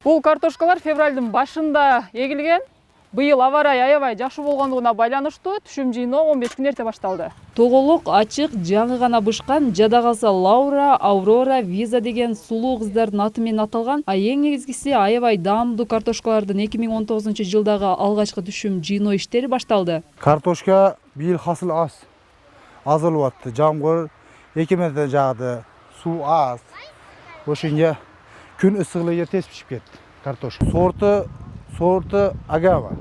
Бул картошкалар февралдын башында эгилген. Быйыл аба ырайы аябай жакшы болгондугуна байланыштуу түшүм жыйноо 15 күн эрте башталды. Тоголок ачык, жаңы гана бышкан, жада калса Лаура, Аврора, Виза деген сулуу кыздардын аты менен аталган, а эң негизгиси аябай даамдуу картошкалардын 2019-жылдагы алгачкы түшүм жыйноо иштери башталды. Картошка бийил хасыл аз. Аз болуп атты. Жамгыр 2 метр жагды. Суу аз. Ошончо күн ысыгылыгы тез пишип кетти картошка. Сорты агава.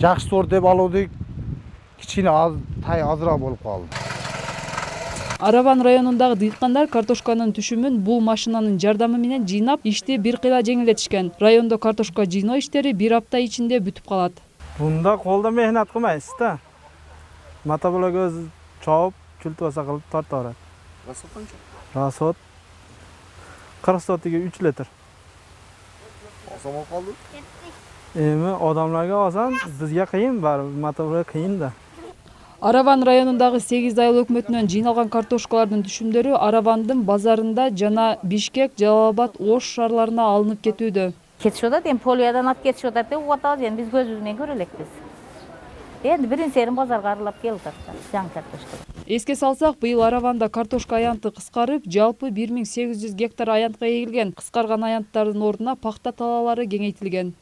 Жакшы сорт деп алууду кичине азыраак болуп калды. Араван районундагы дыйкандар картошканын түшүмүн бул машинанын жардамы менен жыйнап, ишти бир кыйла жеңилдетишкен. Райондо картошка жыйноо иштери бир апта ичинде бүтүп калат. Бунда колдо мехнат кылмайсыз да. Мотоблок өз чоп, чултубаса кылып тарта берет. Расот канча? Расот 40 сотиге 3 литр. Осам болуп калды. Эми адамларга алсаң, бизге кыйын бар, мотоблок кыйын да. Араван районундагы 8 айыл өкмөтүнөн жыйналган картошкалардын түшүмдөрү Аравандын базарында жана Бишкек, Жалал-Абад, Ош шаарларына алынып кетүүдө. Кетишип атат, эми полиядан алып кетишип атат деп угуп атабыз, эми биз көзүбүз менен көрө элекпиз. Эми бирин серин базарга аралап келип атат, жаңы картошка. Эске салсак, быйыл Араванда картошка аянты кыскарып, жалпы 1800 гектар аянтка эгилген. Кыскарган аянттардын ордуна пахта талаалары кеңейтилген.